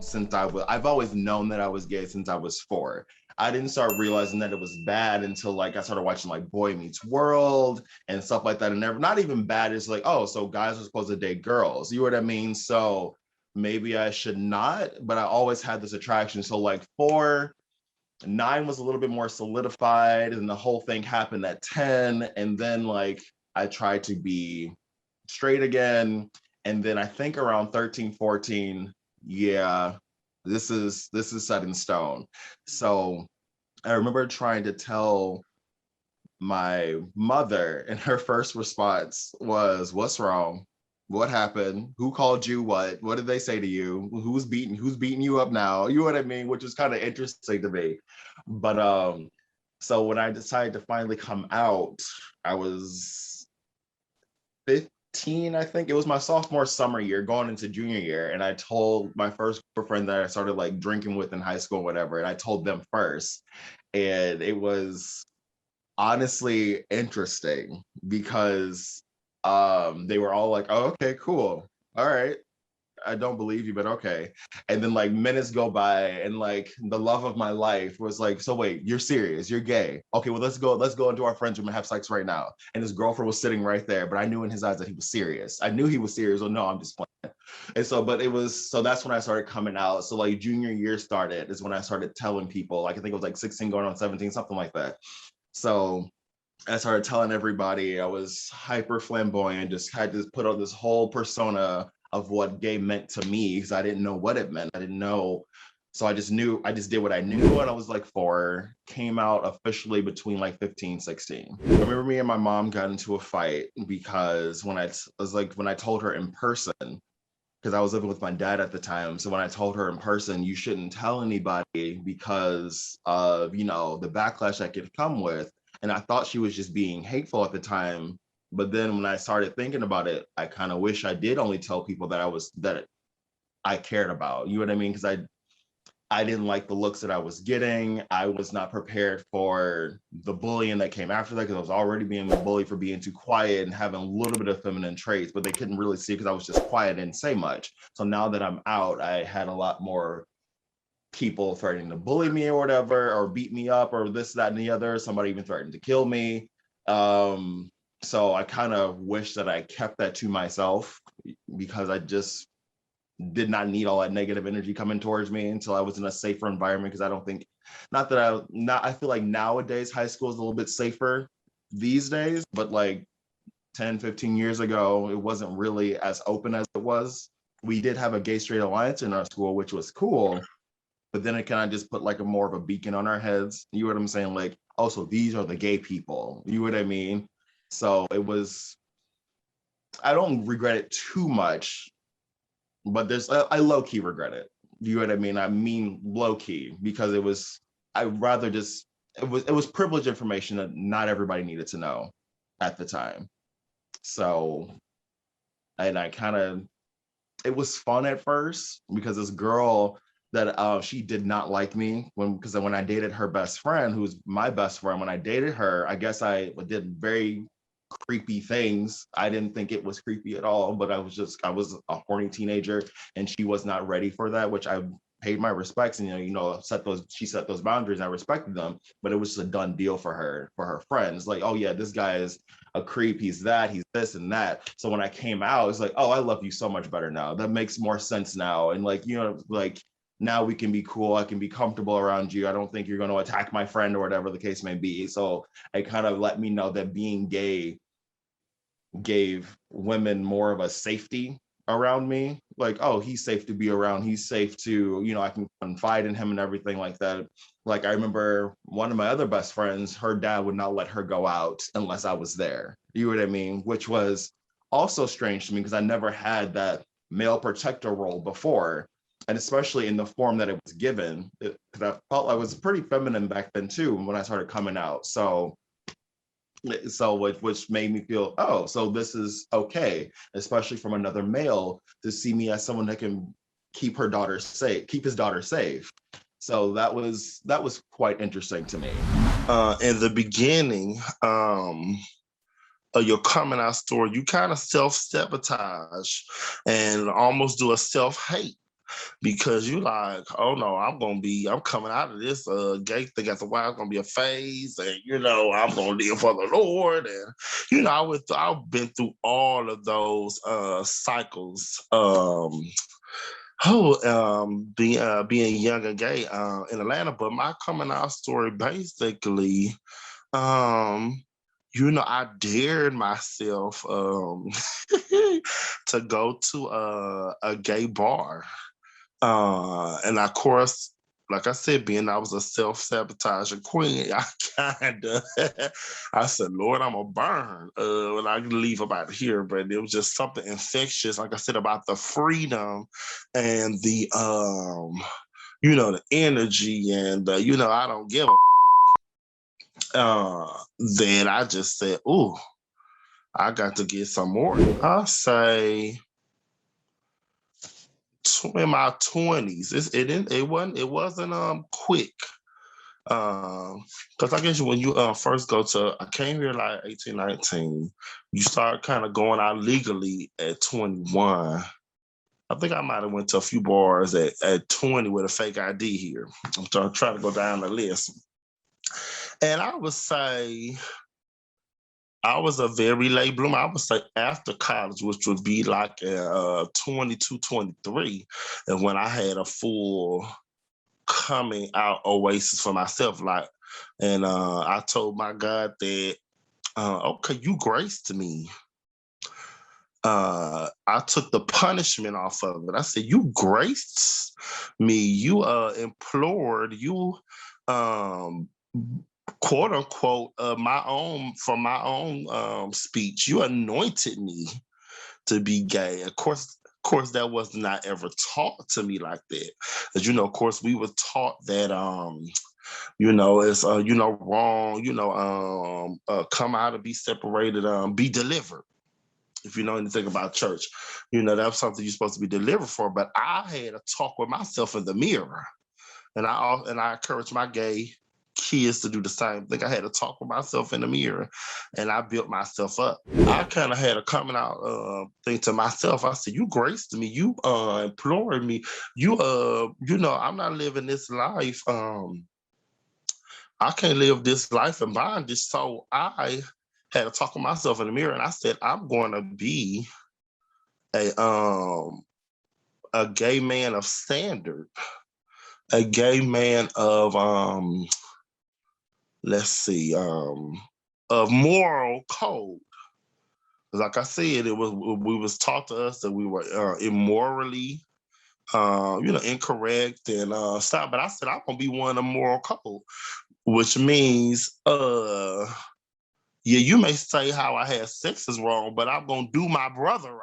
since I've always known that I was gay since I was 4. I didn't start realizing that it was bad until like I started watching like Boy Meets World and stuff like that. And never, not even bad. It's like, oh, so guys are supposed to date girls. You know what I mean? So maybe I should not, but I always had this attraction. So like 4, 9 was a little bit more solidified, and the whole thing happened at 10. And then like I tried to be straight again. And then I think around 13, 14, yeah, this is set in stone. So I remember trying to tell my mother, and her first response was, "What's wrong? What happened? Who called you? What did they say to you? Who's beating you up now?" You know what I mean? Which was kind of interesting to me. But so when I decided to finally come out, I was 15, I think. It was my sophomore summer year, going into junior year. And I told my first girlfriend that I started like drinking with in high school, whatever. And I told them first. And it was honestly interesting because they were all like, "Oh, okay, cool. All right. I don't believe you, but okay." And then like minutes go by, and like the love of my life was like, "So wait, you're serious? You're gay? Okay, well let's go into our friend's room and have sex right now." And his girlfriend was sitting right there, but I knew in his eyes that he was serious. I knew he was serious. Well, no, I'm just playing. And so, but it was, so that's when I started coming out. So like junior year started is when I started telling people, like I think it was like 16 going on 17, something like that. So I started telling everybody I was hyper flamboyant, just had to put on this whole persona of what gay meant to me because I didn't know what it meant. I didn't know. So I just did what I knew when I was like 4, came out officially between like 15, 16. I remember me and my mom got into a fight because when I told her in person, because I was living with my dad at the time. So when I told her in person, you shouldn't tell anybody because of, the backlash that could come with. And I thought she was just being hateful at the time. But then when I started thinking about it, I kind of wish I did only tell people that I cared about. You know what I mean? Because I didn't like the looks that I was getting. I was not prepared for the bullying that came after that because I was already being bullied for being too quiet and having a little bit of feminine traits, but they couldn't really see because I was just quiet and didn't say much. So now that I'm out, I had a lot more people threatening to bully me or whatever, or beat me up or this, that, and the other. Somebody even threatened to kill me. So I kind of wish that I kept that to myself because I just did not need all that negative energy coming towards me until I was in a safer environment. Because I don't think, I feel like nowadays high school is a little bit safer these days, but like 10, 15 years ago, it wasn't really as open as it was. We did have a gay straight alliance in our school, which was cool, but then it kind of just put like a more of a beacon on our heads. You know what I'm saying? Like, oh, so these are the gay people. You know what I mean? So it was, I don't regret it too much, but I low key regret it. You know what I mean? I mean low key because I rather just, it was privileged information that not everybody needed to know at the time. So, and I kind of, it was fun at first because this girl that she did not like me because when I dated her best friend, who's my best friend, when I dated her, I guess I did very creepy things. I didn't think it was creepy at all, but I was a horny teenager and she was not ready for that, which I paid my respects and she set those boundaries and I respected them, but it was just a done deal for her friends. Like, oh yeah, this guy is a creep, he's this and that. So when I came out, it's like, oh, I love you so much better now. That makes more sense now. And like, like now we can be cool. I can be comfortable around you. I don't think you're going to attack my friend or whatever the case may be. So it kind of let me know that being gay gave women more of a safety around me. Like, oh, he's safe to be around. He's safe to, I can confide in him and everything like that. Like, I remember one of my other best friends, her dad would not let her go out unless I was there. You know what I mean? Which was also strange to me because I never had that male protector role before. And especially in the form that it was given, because I felt I was pretty feminine back then too when I started coming out. So which made me feel, oh, so this is okay, especially from another male to see me as someone that can keep his daughter safe. So that was quite interesting to me. In the beginning of your coming out story, you kind of self-sabotage and almost do a self-hate. because you like, oh no, I'm coming out of this gay thing after a while. It's gonna be a phase, and I'm gonna live for the Lord, and I've been through all of those cycles. Being young and gay in Atlanta, but my coming out story basically, I dared myself to go to a gay bar. And of course, like I said, being I was a self-sabotaging queen, I said, Lord, I'm gonna burn when I leave about here. But it was just something infectious, like I said, about the freedom and the energy, and I don't give a then I just said, ooh, I got to get some more. I say in my 20s. It wasn't quick. Because I guess when you first I came here like 18, 19, you start kind of going out legally at 21. I think I might have went to a few bars at 20 with a fake ID here. I'm trying to go down the list. And I would say I was a very late bloomer. I would say after college, which would be like 22, 23, and when I had a full coming out oasis for myself. And I told my God that, okay, you graced me. I took the punishment off of it. I said, you graced me. You implored, you quote unquote, my own speech. You anointed me to be gay. Of course, that was not ever taught to me like that. As of course, we were taught that it's wrong. Come out and be separated. Be delivered. If you know anything about church, that's something you're supposed to be delivered for. But I had a talk with myself in the mirror, and I encourage my gay kids to do the same thing. I had to talk with myself in the mirror, and I built myself up. I kind of had a coming out thing to myself. I said, you graced me, you implored me, I'm not living this life. I can't live this life in bondage. So I had to talk with myself in the mirror, and I said, I'm going to be a gay man of standard, a gay man of of moral code. Like I said, we was taught to us that we were immorally, incorrect and stuff. But I said I'm gonna be one of moral code, which means, yeah, you may say how I had sex is wrong, but I'm gonna do my brother right.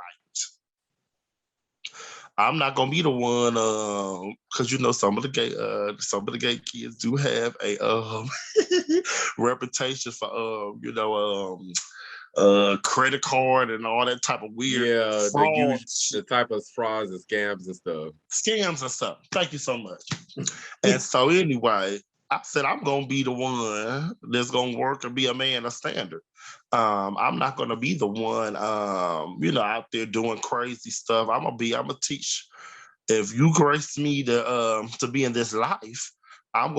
I'm not gonna be the one, because some of the gay kids do have a reputation for credit card and all that type of weird fraud, the type of frauds and scams and stuff. Scams and stuff. Thank you so much. And so anyway, I said I'm gonna be the one that's gonna work and be a man of standard. I'm not gonna be the one out there doing crazy stuff. I'm gonna teach. If you grace me to be in this life, I'm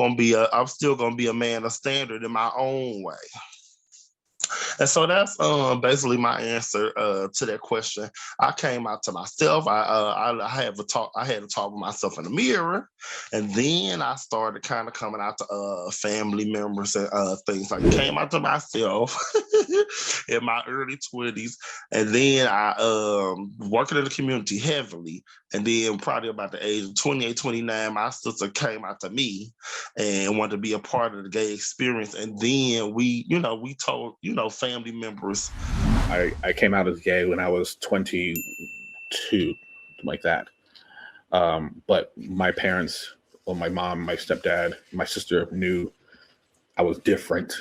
still gonna be a man of standard in my own way. And so that's basically my answer to that question. I came out to myself. I had to talk with myself in the mirror, and then I started kind of coming out to family members and things. Like came out to myself in my early 20s, and then I working in the community heavily. And then probably about the age of 28, 29, my sister came out to me and wanted to be a part of the gay experience. And then we told, family members. I came out as gay when I was 22, something like that. But my parents, my mom, my stepdad, my sister knew I was different.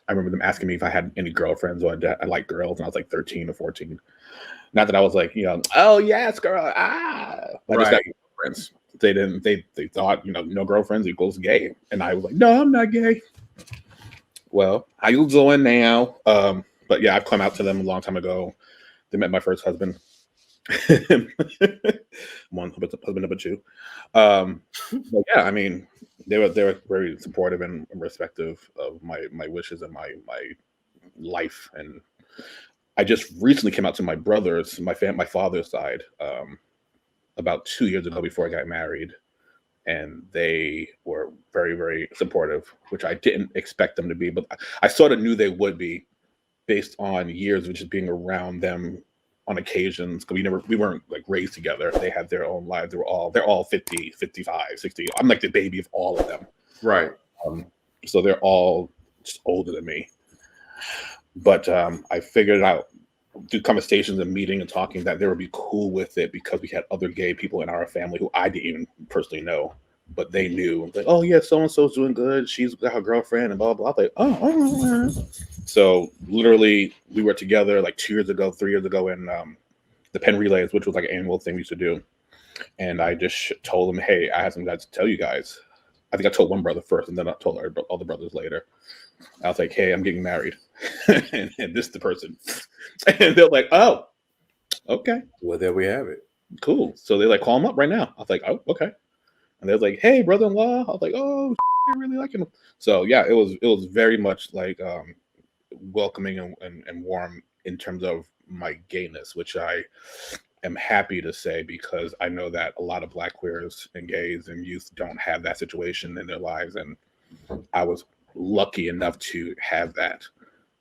I remember them asking me if I had any girlfriends. Or I liked girls, and I was like 13 or 14. Not that I was like, oh yes, girl, I just got girlfriends. They thought, no girlfriends equals gay. And I was like, no, I'm not gay. Well, how you doing now? But yeah, I've come out to them a long time ago. They met my first husband. One husband number two. But yeah, I mean, they were very supportive and respective of my wishes and my life. And I just recently came out to my brothers, my father's side, about 2 years ago before I got married, and they were very, very supportive, which I didn't expect them to be, but I sort of knew they would be based on years of just being around them on occasions. Because we weren't like raised together. They had their own lives. They're all 50, 55, 60. I'm like the baby of all of them. Right. So they're all just older than me. But I figured out through conversations and meeting and talking that they would be cool with it because we had other gay people in our family who I didn't even personally know, but they knew. Like, oh yeah, so and so's doing good. She's got her girlfriend and blah blah. I was like, oh. So literally, we were together like 3 years ago in the Penn Relays, which was like an annual thing we used to do. And I just told them, hey, I have some guys to tell you guys. I think I told one brother first, and then I told all the brothers later. I was like, hey, I'm getting married. and this is the person. And they're like, oh, okay. Well, there we have it. Cool. So they like, call him up right now. I was like, oh, okay. And they're like, hey, brother-in-law. I was like, oh, I really like him. So yeah, it was very much like welcoming and warm in terms of my gayness, which I am happy to say because I know that a lot of Black queers and gays and youth don't have that situation in their lives. And I was lucky enough to have that,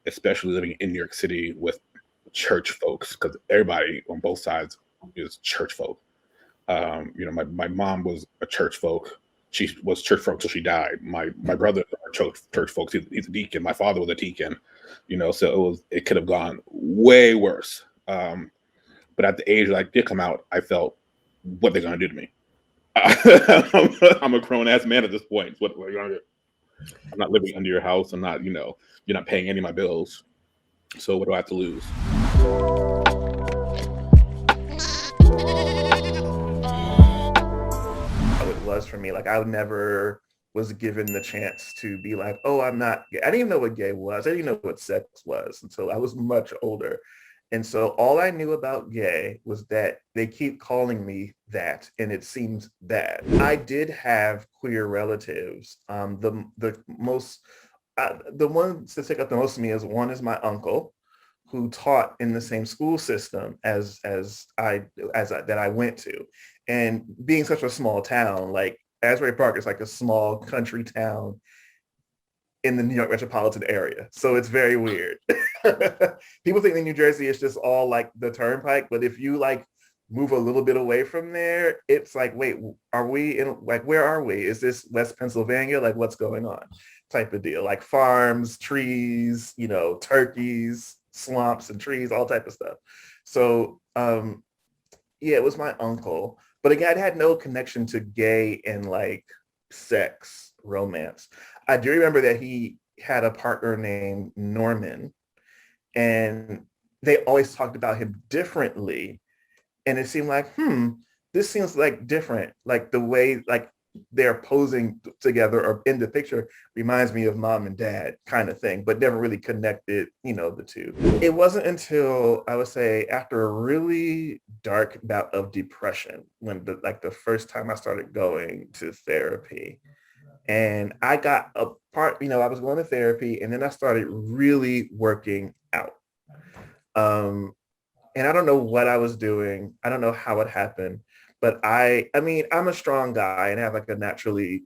especially living in New York City with church folks, because everybody on both sides is church folk. My mom was a church folk. She was church folk till she died. My brother was church folks. He's a deacon. My father was a deacon. So it could have gone way worse. But at the age that I did come out, I felt, what they're gonna do to me? I'm a grown ass man at this point. What are you gonna do? I'm not living under your house. I'm not, you're not paying any of my bills. So what do I have to lose? How it was for me. Like I never was given the chance to be like, oh, I'm not gay. I didn't even know what gay was. I didn't even know what sex was until I was much older. And so all I knew about gay was that they keep calling me that, and it seems bad. I did have queer relatives. The ones that stick up the most to me is one is my uncle, who taught in the same school system as I went to, and being such a small town, like Asbury Park is like a small country town in the New York metropolitan area. So it's very weird. People think that New Jersey is just all like the turnpike, but if you like move a little bit away from there, it's like, wait, are we in, like, where are we? Is this West Pennsylvania? Like, what's going on? Type of deal. Like farms, trees, turkeys, swamps and trees, all type of stuff. So yeah, it was my uncle. But again, I had no connection to gay and like sex, romance. I do remember that he had a partner named Norman, and they always talked about him differently. And it seemed like, this seems like different. Like the way like they're posing together or in the picture reminds me of mom and dad kind of thing, but never really connected, the two. It wasn't until I would say after a really dark bout of depression when the first time I started going to therapy. And I got a part, I was going to therapy and then I started really working out. And I don't know what I was doing. I don't know how it happened, but I mean, I'm a strong guy and I have like a naturally,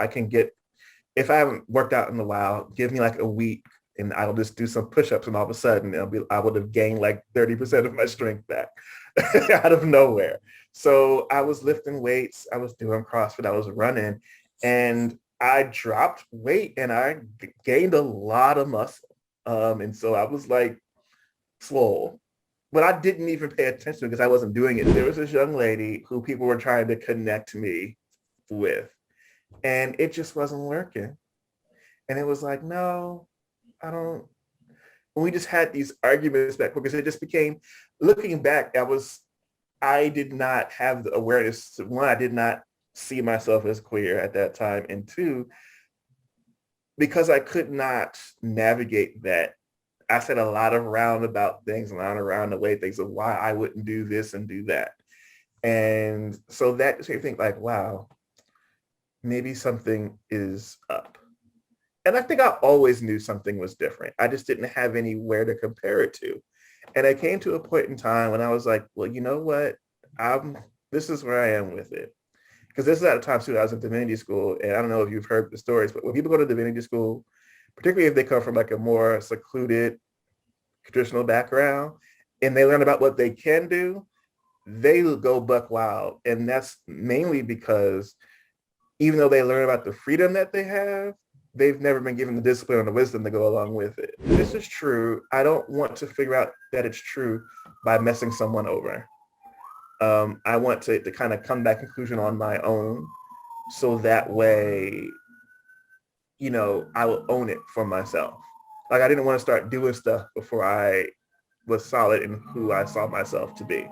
I can get, if I haven't worked out in a while, give me like a week and I'll just do some push-ups and all of a sudden I would have gained like 30% of my strength back out of nowhere. So I was lifting weights, I was doing CrossFit, I was running, and I dropped weight and I gained a lot of muscle. And so I was like swole, but I didn't even pay attention because I wasn't doing it. There was this young lady who people were trying to connect me with, and it just wasn't working. And it was like, no, I don't. And we just had these arguments back because it just became, looking back, I did not have the awareness. One, I did not see myself as queer at that time. And two, because I could not navigate that, I said a lot of roundabout things, a lot of roundabout things of why I wouldn't do this and do that. And so that just made me think like, wow, maybe something is up. And I think I always knew something was different. I just didn't have anywhere to compare it to. And I came to a point in time when I was like, well, you know what? This is where I am with it. Because this is at a time too, I was in divinity school, and I don't know if you've heard the stories, but when people go to divinity school, particularly if they come from like a more secluded traditional background, and they learn about what they can do, they go buck wild. And that's mainly because even though they learn about the freedom that they have, they've never been given the discipline or the wisdom to go along with it. This is true. I don't want to figure out that it's true by messing someone over. I want to kind of come to that conclusion on my own, so that way, you know, I will own it for myself. Like I didn't want to start doing stuff before I was solid in who I saw myself to be.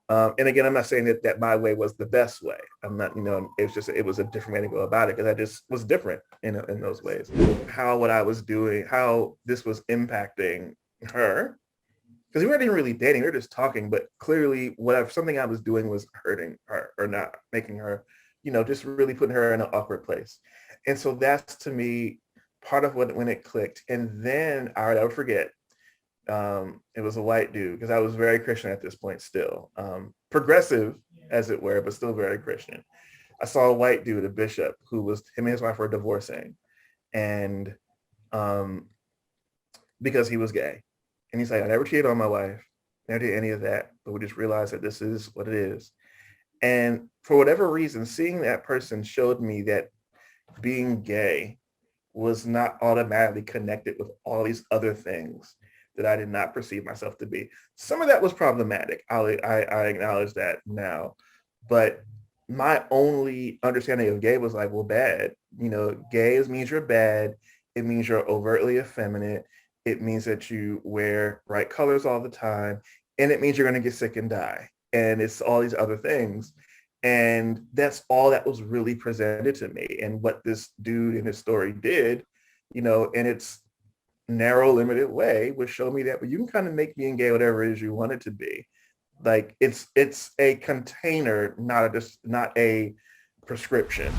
And again, I'm not saying that my way was the best way. I'm not, you know, it was a different way to go about it because I just was different in those ways. How what I was doing, how this was impacting her, because we weren't even really dating, we were just talking, but clearly something I was doing was hurting her or not making her, you know, just really putting her in an awkward place. And so that's to me part of when it clicked. And then I'll never forget, it was a white dude, because I was very Christian at this point still, progressive as it were, but still very Christian. I saw a white dude, a bishop, him and his wife were divorcing, and because he was gay. And he's like, I never cheated on my wife, never did any of that, but we just realized that this is what it is. And for whatever reason, seeing that person showed me that being gay was not automatically connected with all these other things that I did not perceive myself to be. Some of that was problematic. I acknowledge that now. But my only understanding of gay was like, well, bad. You know, gay means you're bad. It means you're overtly effeminate. It means that you wear bright colors all the time. And it means you're going to get sick and die. And it's all these other things. And that's all that was really presented to me. And what this dude in his story did, you know, in its narrow, limited way, was show me that you can kind of make being gay whatever it is you want it to be. Like it's a container, not a prescription.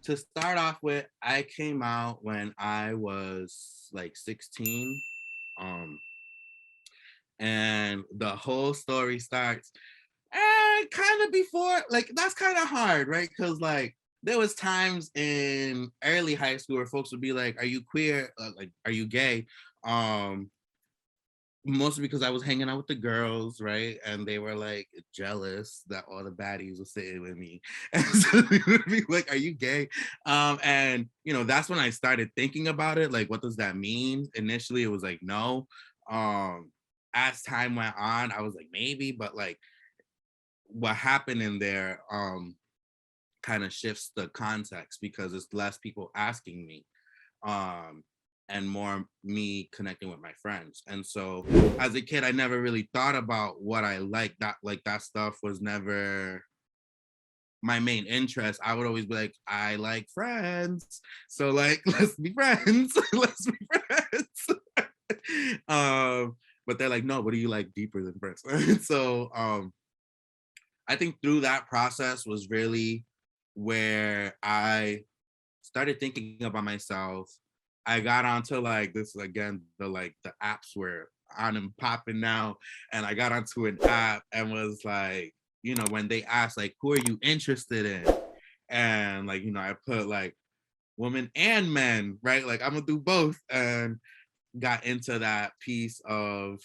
To start off with, I came out when I was like 16. And the whole story starts kind of before, like that's kind of hard, right? Because like there was times in early high school where folks would be like, are you queer? Like, are you gay? Mostly because I was hanging out with the girls, right? And they were like jealous that all the baddies were sitting with me. And so they would be like, are you gay? And you know, that's when I started thinking about it. Like, what does that mean? Initially, it was like, no. As time went on, I was like, maybe, but like what happened in there kind of shifts the context because it's less people asking me. And more me connecting with my friends. And so as a kid, I never really thought about what I liked. That stuff was never my main interest. I would always be like, I like friends. So like, let's be friends. Let's be friends. But they're like, no, what do you like deeper than friends? So I think through that process was really where I started thinking about myself. I got onto like this again, the apps were on and popping now. And I got onto an app and was like, you know, when they asked like, who are you interested in? And like, you know, I put like women and men, right? Like I'm gonna do both, and got into that piece of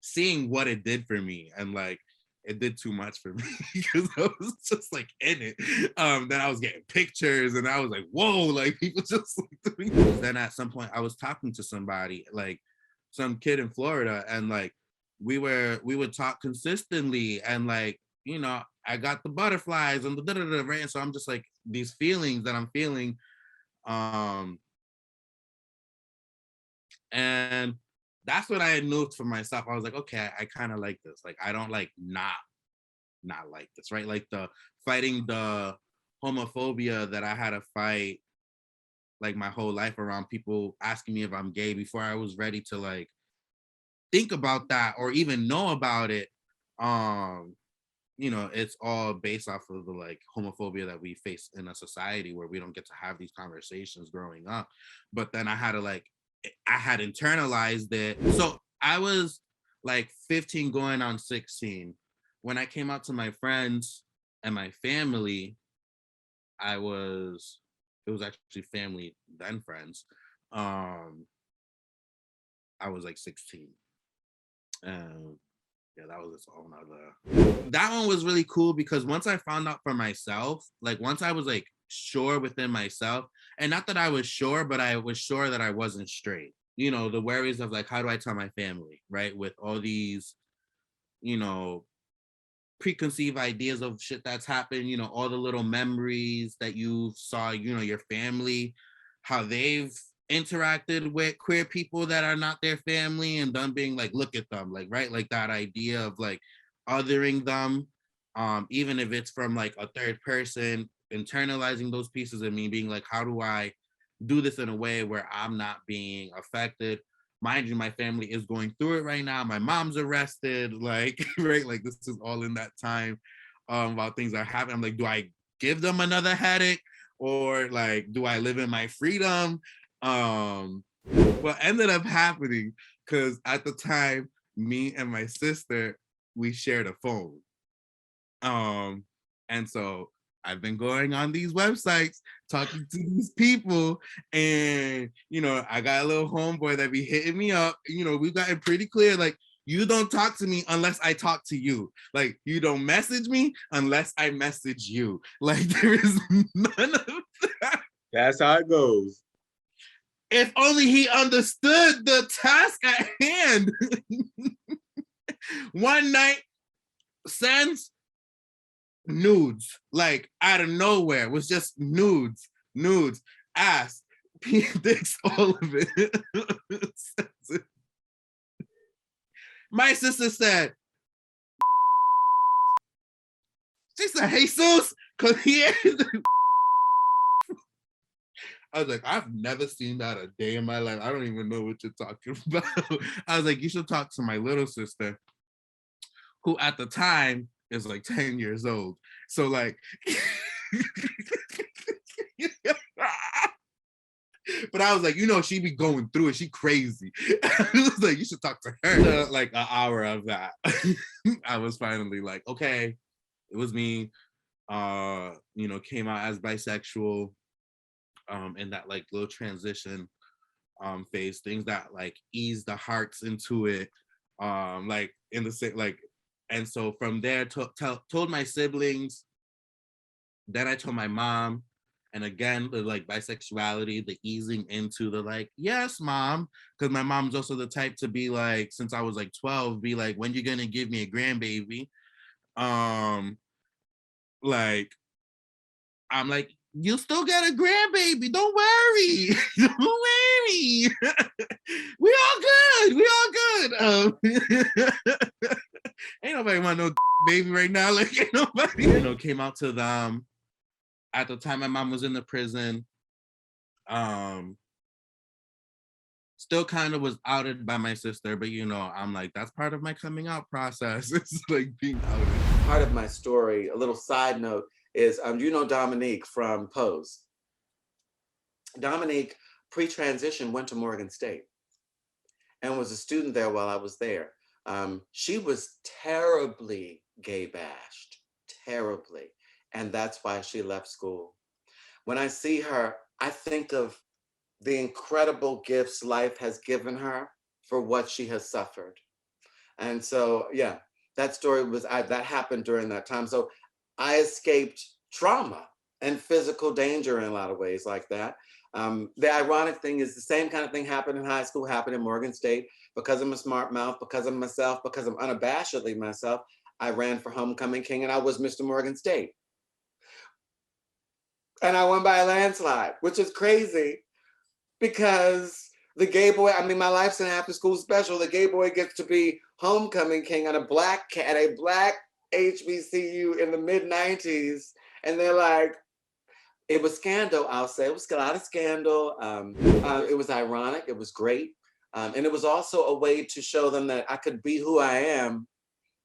seeing what it did for me. And like, it did too much for me because I was just like in it. Then I was getting pictures and I was like, whoa, like people just like doing this. Then at some point I was talking to somebody, like some kid in Florida, and like we would talk consistently, and like, you know, I got the butterflies and the da-da-da, right? And so I'm just like, these feelings that I'm feeling, and that's what I knew for myself. I was like, okay, I kind of like this. Like, I don't like not like this, right? Like the fighting the homophobia that I had to fight like my whole life around people asking me if I'm gay before I was ready to like think about that or even know about it. You know, it's all based off of the like homophobia that we face in a society where we don't get to have these conversations growing up. But then I had internalized it. So I was like 15 going on 16. When I came out to my friends and my family, it was actually family then friends. I was like 16. Yeah, that was its own other. That one was really cool because once I found out for myself, like once I was like sure within myself, and not that I was sure, but I was sure that I wasn't straight. You know, the worries of like, how do I tell my family, right? With all these, you know, preconceived ideas of shit that's happened, you know, all the little memories that you saw, you know, your family, how they've interacted with queer people that are not their family, and them being like, look at them, like, right, like that idea of like othering them, even if it's from like a third person, internalizing those pieces of me, being like, how do I do this in a way where I'm not being affected? Mind you, my family is going through it right now. My mom's arrested, like, right, like this is all in that time, while things are happening. I'm like, do I give them another headache, or like, do I live in my freedom? What ended up happening, because at the time, me and my sister, we shared a phone. And so I've been going on these websites, talking to these people, and you know, I got a little homeboy that be hitting me up. You know, we've gotten pretty clear, like, you don't talk to me unless I talk to you. Like, you don't message me unless I message you. Like, there is none of that. That's how it goes. If only he understood the task at hand. One night, sends nudes, like out of nowhere, was just nudes, ass, dicks, all of it. My sister said, she said, Jesus, because he I was like, I've never seen that a day in my life. I don't even know what you're talking about. I was like, you should talk to my little sister, who at the time is like 10 years old. So like, but I was like, you know, she be going through it. She crazy. I was like, you should talk to her. So, like an hour of that, I was finally like, okay, it was me. You know, came out as bisexual. In that like little transition phase, things that like ease the hearts into it. Like in the same like, and so from there, told my siblings. Then I told my mom, and again, the like bisexuality, the easing into the like, yes, mom, because my mom's also the type to be like, since I was like 12, be like, when you gonna give me a grandbaby? Like, I'm like, you still got a grandbaby. Don't worry. Don't worry. We all good. We all good. Ain't nobody want no baby right now. Like, ain't nobody, you know, came out to them. At the time, my mom was in the prison. Still kind of was outed by my sister, but you know, I'm like, that's part of my coming out process. It's like being outed. Part of my story, a little side note, is you know Dominique from Pose. Dominique, pre-transition, went to Morgan State and was a student there while I was there. She was terribly gay bashed, terribly. And that's why she left school. When I see her, I think of the incredible gifts life has given her for what she has suffered. And so, yeah, that story was, that happened during that time. So I escaped trauma and physical danger in a lot of ways like that. The ironic thing is the same kind of thing happened in high school, happened in Morgan State. Because I'm a smart mouth, because I'm myself, because I'm unabashedly myself, I ran for homecoming king and I was Mr. Morgan State. And I won by a landslide, which is crazy because the gay boy, I mean, my life's an after school special. The gay boy gets to be homecoming king at a black HBCU in the mid 90s. And they're like, it was scandal, I'll say. It was a lot of scandal. It was ironic. It was great. And it was also a way to show them that I could be who I am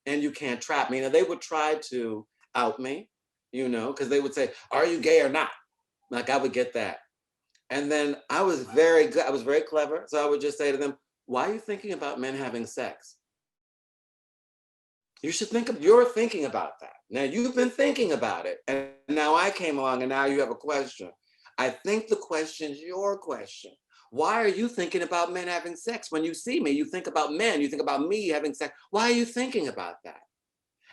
and you can't trap me. Now, they would try to out me, you know, because they would say, are you gay or not? Like, I would get that. And then I was very good. I was very clever. So I would just say to them, why are you thinking about men having sex? You should you're thinking about that. Now you've been thinking about it. And now I came along and now you have a question. I think the question's your question. Why are you thinking about men having sex? When you see me, you think about men, you think about me having sex. Why are you thinking about that?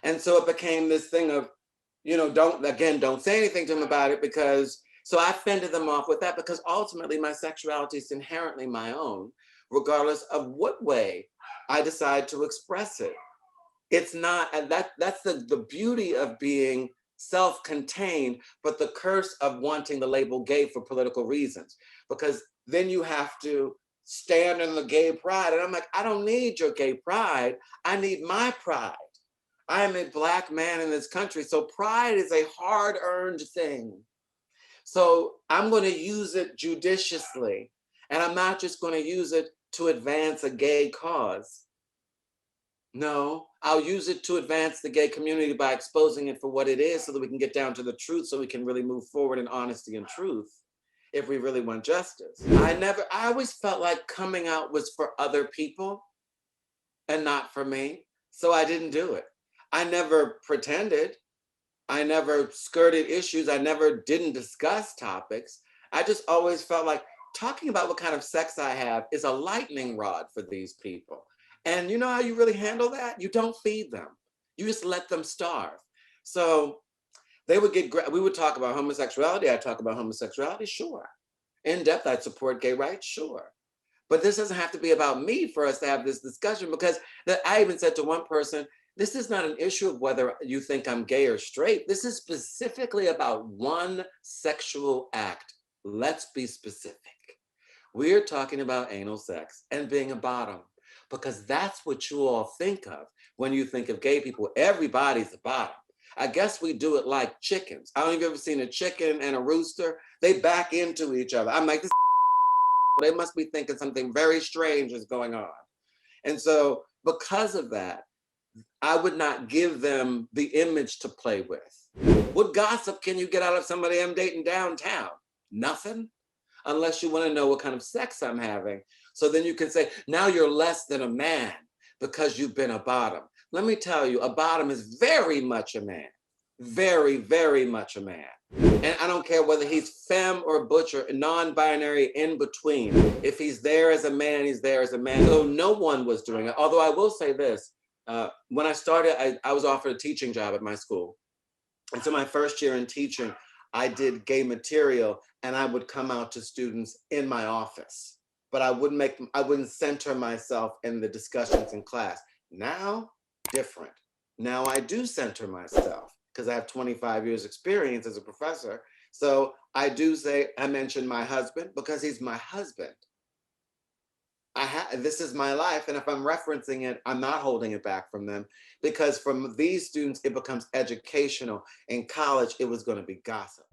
And so it became this thing of, you know, don't say anything to them about it because, so I fended them off with that because ultimately my sexuality is inherently my own, regardless of what way I decide to express it. It's not, and that's the beauty of being self-contained, but the curse of wanting the label gay for political reasons, because then you have to stand in the gay pride. And I'm like, I don't need your gay pride. I need my pride. I am a Black man in this country. So pride is a hard-earned thing. So I'm going to use it judiciously. And I'm not just going to use it to advance a gay cause. No, I'll use it to advance the gay community by exposing it for what it is so that we can get down to the truth so we can really move forward in honesty and truth if we really want justice. I always felt like coming out was for other people and not for me. So I didn't do it. I never pretended. I never skirted issues. I never didn't discuss topics. I just always felt like talking about what kind of sex I have is a lightning rod for these people. And you know how you really handle that? You don't feed them. You just let them starve. So they would we would talk about homosexuality. I'd talk about homosexuality, sure. In depth, I'd support gay rights, sure. But this doesn't have to be about me for us to have this discussion, because I even said to one person, this is not an issue of whether you think I'm gay or straight. This is specifically about one sexual act. Let's be specific. We're talking about anal sex and being a bottom, because that's what you all think of when you think of gay people. Everybody's a bottom. I guess we do it like chickens. I don't know if you've ever seen a chicken and a rooster. They back into each other. I'm like, they must be thinking something very strange is going on. And so because of that, I would not give them the image to play with. What gossip can you get out of somebody I'm dating downtown? Nothing, unless you want to know what kind of sex I'm having. So then you can say, now you're less than a man because you've been a bottom. Let me tell you, a bottom is very much a man. Very, very much a man. And I don't care whether he's femme or butcher, non-binary, in between. If he's there as a man, he's there as a man. So no one was doing it. Although I will say this, when I started, I was offered a teaching job at my school. And so my first year in teaching, I did gay material and I would come out to students in my office. But I wouldn't center myself in the discussions in class. Now, different. Now I do center myself because I have 25 years experience as a professor. So I do say, I mention my husband because he's my husband. This is my life. And if I'm referencing it, I'm not holding it back from them, because from these students, it becomes educational. In college, it was going to be gossip.